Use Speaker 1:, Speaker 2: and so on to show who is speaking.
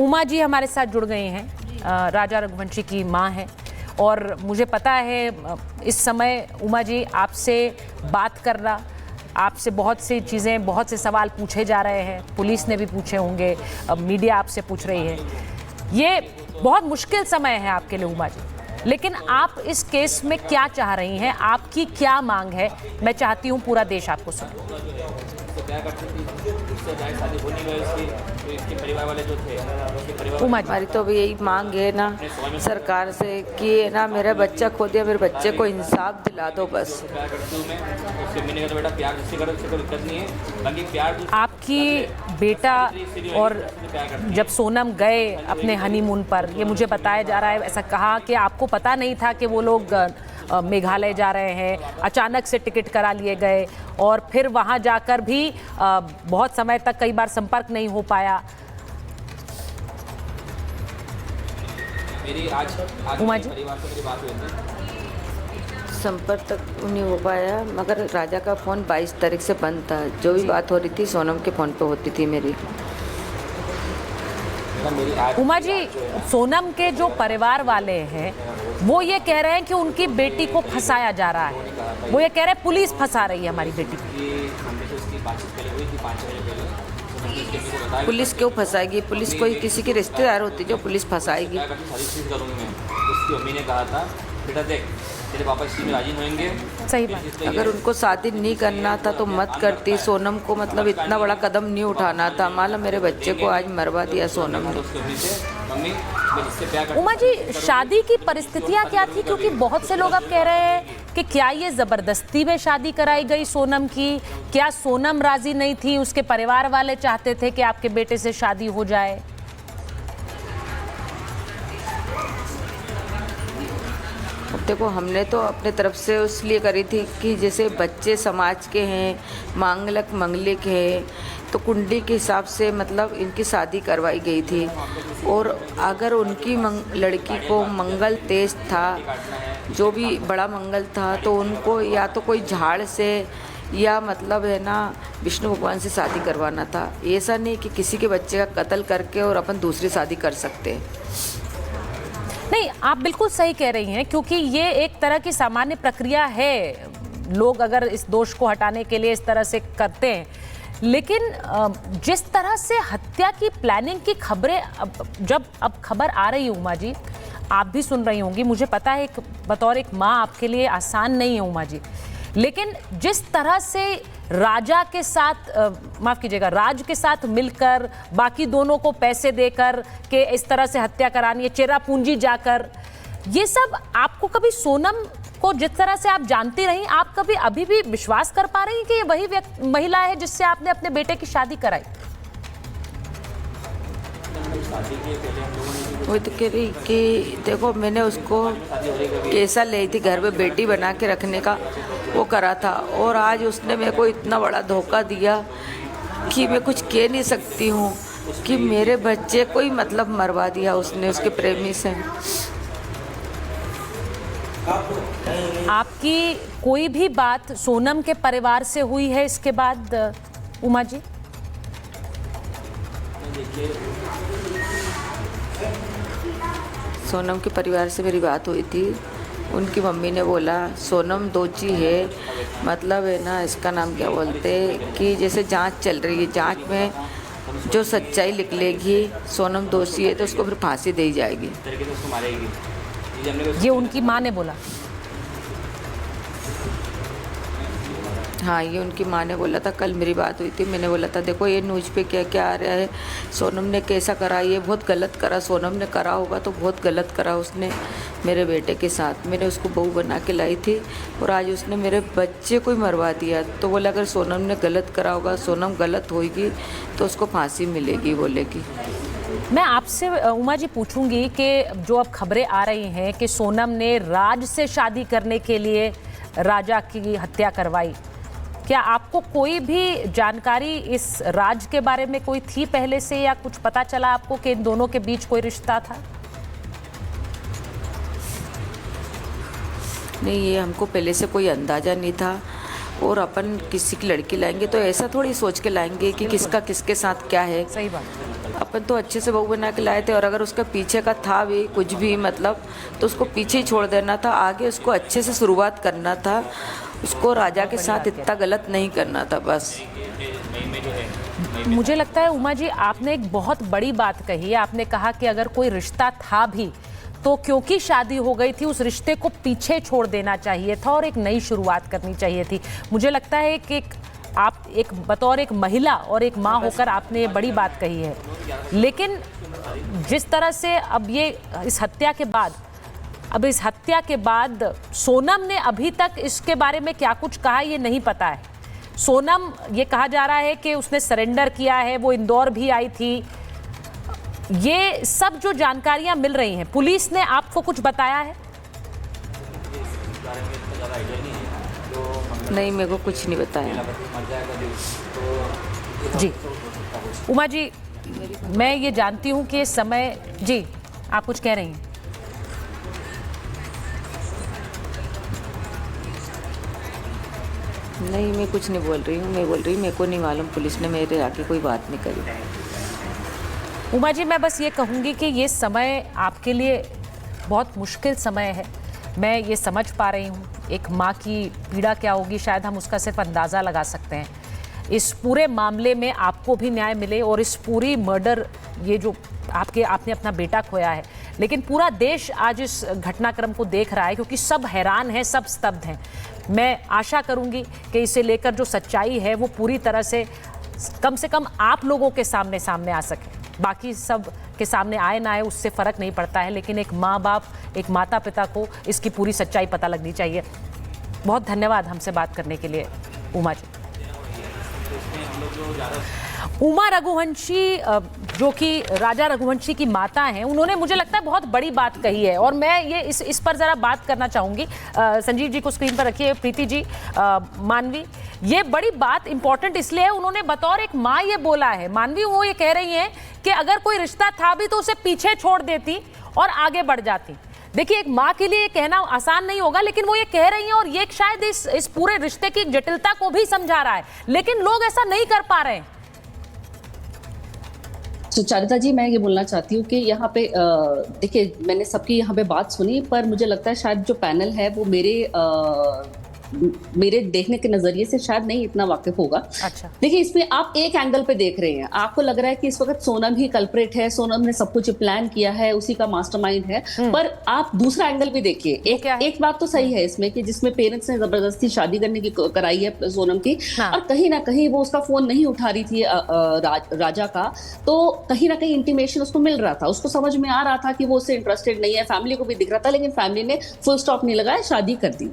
Speaker 1: उमा जी हमारे साथ जुड़ गए हैं, राजा रघुवंशी की मां है और मुझे पता है इस समय उमा जी आपसे बात करना, आपसे बहुत सी चीज़ें, बहुत से सवाल पूछे जा रहे हैं, पुलिस ने भी पूछे होंगे, मीडिया आपसे पूछ रही है। ये बहुत मुश्किल समय है आपके लिए उमा जी, लेकिन आप इस केस में क्या चाह रही हैं, आपकी क्या मांग है? मैं चाहती हूँ पूरा देश आपको सुने।
Speaker 2: हमारी तो अभी यही मांग है ना सरकार से कि है ना मेरा बच्चा खो दिया, मेरे बच्चे को इंसाफ दिला दो बस।
Speaker 1: आपकी बेटा और जब सोनम गए अपने हनीमून पर, ये मुझे बताया जा रहा है, ऐसा कहा कि आपको पता नहीं था कि वो लोग मेघालय जा रहे हैं, अचानक से टिकट करा लिए गए और फिर वहां जाकर भी बहुत समय तक कई बार संपर्क नहीं हो पाया। उमा जी,
Speaker 2: संपर्क तक नहीं हो पाया, मगर राजा का फ़ोन 22 तारीख से बंद था। जो भी बात हो रही थी सोनम के फ़ोन पे होती थी मेरी।
Speaker 1: उमा जी, सोनम के जो परिवार वाले हैं वो ये कह रहे हैं कि उनकी बेटी को फंसाया जा रहा है, वो ये कह रहे हैं पुलिस फंसा रही है हमारी बेटी को।
Speaker 2: पुलिस क्यों फंसाएगी? पुलिस कोई किसी की रिश्तेदार होती जो पुलिस फंसाएगी?
Speaker 3: उसकी मम्मी ने कहा था बेटा देख तेरे पापा इसी में राजी होंगे।
Speaker 1: सही बात।
Speaker 2: अगर उनको शादी नहीं करना था तो मत करती। सोनम को मतलब इतना बड़ा कदम नहीं उठाना था। मालूम मेरे बच्चे को आज मरवा दिया सोनम ने।
Speaker 1: उमा जी, शादी की परिस्थितियां क्या थी? क्योंकि बहुत से लोग अब कह रहे हैं कि क्या ये जबरदस्ती में शादी कराई गई सोनम की? क्या सोनम राजी नहीं थी, उसके परिवार वाले चाहते थे कि आपके बेटे से शादी हो जाए?
Speaker 2: देखो, हमने तो अपने तरफ से इसलिए करी थी कि जैसे बच्चे समाज के हैं, मांगलिक मंगलिक है, तो कुंडली के हिसाब से मतलब इनकी शादी करवाई गई थी। और अगर उनकी लड़की को मंगल तेज था, जो भी बड़ा मंगल था, तो उनको या तो कोई झाड़ से या मतलब है ना विष्णु भगवान से शादी करवाना था। ऐसा नहीं कि किसी के बच्चे का कत्ल करके और अपन दूसरी शादी कर सकते हैं।
Speaker 1: नहीं, आप बिल्कुल सही कह रही हैं, क्योंकि ये एक तरह की सामान्य प्रक्रिया है। लोग अगर इस दोष को हटाने के लिए इस तरह से करते हैं, लेकिन जिस तरह से हत्या की प्लानिंग की खबरें अब खबर आ रही है उमा जी, आप भी सुन रही होंगी, मुझे पता है बतौर एक माँ आपके लिए आसान नहीं है उमा जी, लेकिन जिस तरह से राजा के साथ माफ़ कीजिएगा, राज के साथ मिलकर बाकी दोनों को पैसे देकर के इस तरह से हत्या करानी है, चेरा पूंजी जाकर, ये सब आपको कभी सोनम को जिस तरह से आप जानती रही, आप कभी अभी भी विश्वास कर पा रही हैं कि ये वही महिला है जिससे आपने अपने बेटे की शादी कराई?
Speaker 2: वही तो कह रही कि देखो, मैंने उसको कैसा ले थी घर में बेटी बना के रखने का वो करा था, और आज उसने मेरे को इतना बड़ा धोखा दिया कि मैं कुछ कह नहीं सकती हूँ कि मेरे बच्चे को ही मतलब मरवा दिया उसने उसके प्रेमी से।
Speaker 1: आपकी कोई भी बात सोनम के परिवार से हुई है इसके बाद उमा जी?
Speaker 2: सोनम के परिवार से मेरी बात हुई थी। उनकी मम्मी ने बोला सोनम दोषी है, मतलब है ना इसका नाम क्या बोलते कि जैसे जांच चल रही है, जांच में जो सच्चाई निकलेगी सोनम दोषी है तो उसको फिर फांसी दी जाएगी।
Speaker 1: ये उनकी माँ ने बोला?
Speaker 2: हाँ, ये उनकी माँ ने बोला था। कल मेरी बात हुई थी, मैंने बोला था देखो ये न्यूज़ पे क्या क्या आ रहा है, सोनम ने कैसा करा, ये बहुत गलत करा, सोनम ने करा होगा तो बहुत गलत करा उसने मेरे बेटे के साथ। मैंने उसको बहू बना के लाई थी और आज उसने मेरे बच्चे को ही मरवा दिया। तो बोला अगर सोनम ने गलत करा होगा, सोनम गलत होगी तो उसको फांसी मिलेगी बोलेगी।
Speaker 1: मैं आपसे उमा जी पूछूंगी कि जो अब खबरें आ रही हैं कि सोनम ने राज से शादी करने के लिए राजा की हत्या करवाई, क्या आपको कोई भी जानकारी इस राज के बारे में कोई थी पहले से, या कुछ पता चला आपको कि इन दोनों के बीच कोई रिश्ता था?
Speaker 2: नहीं, ये हमको पहले से कोई अंदाज़ा नहीं था। और अपन किसी की लड़की लाएंगे तो ऐसा थोड़ी सोच के लाएंगे कि किसका किसके साथ क्या है।
Speaker 1: सही बात।
Speaker 2: अपन तो अच्छे से बहू बना के लाए थे, और अगर उसका पीछे का था भी कुछ भी मतलब, तो उसको पीछे ही छोड़ देना था। आगे उसको अच्छे से शुरुआत करना था, उसको राजा के साथ इतना गलत नहीं करना था बस।
Speaker 1: मुझे लगता है उमा जी आपने एक बहुत बड़ी बात कही है। आपने कहा कि अगर कोई रिश्ता था भी तो क्योंकि शादी हो गई थी उस रिश्ते को पीछे छोड़ देना चाहिए था और एक नई शुरुआत करनी चाहिए थी। मुझे लगता है कि आप एक बतौर एक महिला और एक माँ होकर आपने ये बड़ी बात कही है। लेकिन जिस तरह से अब ये इस हत्या के बाद सोनम ने अभी तक इसके बारे में क्या कुछ कहा ये नहीं पता है। सोनम, ये कहा जा रहा है कि उसने सरेंडर किया है, वो इंदौर भी आई थी। ये सब जो जानकारियां मिल रही हैं, पुलिस ने आपको कुछ बताया है?
Speaker 2: नहीं, मेरे को कुछ नहीं बताया।
Speaker 1: जी उमा जी, मैं ये जानती हूँ कि समय, जी आप कुछ कह रही हैं?
Speaker 2: नहीं, मैं कुछ नहीं बोल रही हूँ। मैं बोल रही हूँ मेरे को नहीं मालूम, पुलिस ने मेरे आके कोई बात नहीं करी।
Speaker 1: उमा जी, मैं बस ये कहूँगी कि ये समय आपके लिए बहुत मुश्किल समय है। मैं ये समझ पा रही हूँ एक माँ की पीड़ा क्या होगी, शायद हम उसका सिर्फ अंदाज़ा लगा सकते हैं। इस पूरे मामले में आपको भी न्याय मिले और इस पूरी मर्डर, ये जो आपने अपना बेटा खोया है, लेकिन पूरा देश आज इस घटनाक्रम को देख रहा है क्योंकि सब हैरान हैं, सब स्तब्ध हैं। मैं आशा करूंगी कि इसे लेकर जो सच्चाई है वो पूरी तरह से कम आप लोगों के सामने आ सके। बाकी सब के सामने आए ना आए उससे फ़र्क नहीं पड़ता है, लेकिन एक माँ बाप, एक माता पिता को इसकी पूरी सच्चाई पता लगनी चाहिए। बहुत धन्यवाद हमसे बात करने के लिए उमा जी। उमा रघुवंशी, जो कि राजा रघुवंशी की माता हैं, उन्होंने मुझे लगता है बहुत बड़ी बात कही है और मैं ये इस पर ज़रा बात करना चाहूँगी। संजीव जी को स्क्रीन पर रखिए, प्रीति जी, मानवी, ये बड़ी बात इंपॉर्टेंट इसलिए है, उन्होंने बतौर एक माँ ये बोला है। मानवी, वो ये कह रही हैं कि अगर कोई रिश्ता था भी तो उसे पीछे छोड़ देती और आगे बढ़ जाती। देखिए, एक माँ के लिए कहना आसान नहीं होगा, लेकिन वो ये कह रही हैं और ये शायद इस पूरे रिश्ते की जटिलता को भी समझा रहा है, लेकिन लोग ऐसा नहीं कर पा रहे हैं।
Speaker 4: सुचारिता जी, मैं ये बोलना चाहती हूँ कि यहाँ पे देखिए, मैंने सबकी यहाँ पे बात सुनी, पर मुझे लगता है शायद जो पैनल है वो मेरे देखने के नजरिए से शायद नहीं इतना वाकिफ होगा।
Speaker 1: अच्छा,
Speaker 4: देखिए, इसमें आप एक एंगल पे देख रहे हैं, आपको लग रहा है कि इस वक्त सोनम ही कल्प्रेट है, सोनम ने सब कुछ प्लान किया है, उसी का मास्टरमाइंड है। पर आप दूसरा एंगल भी देखिए। एक बात तो सही है इसमें कि जिसमें पेरेंट्स ने जबरदस्ती शादी करने की कराई है सोनम की, और कहीं ना कहीं वो उसका फोन नहीं उठा रही थी राजा का, तो कहीं ना कहीं इंटीमेशन उसको मिल रहा था, उसको समझ में आ रहा था कि वो उससे इंटरेस्टेड नहीं है। फैमिली को भी दिख रहा था, लेकिन फैमिली ने फुल स्टॉप नहीं लगाया, शादी कर दी।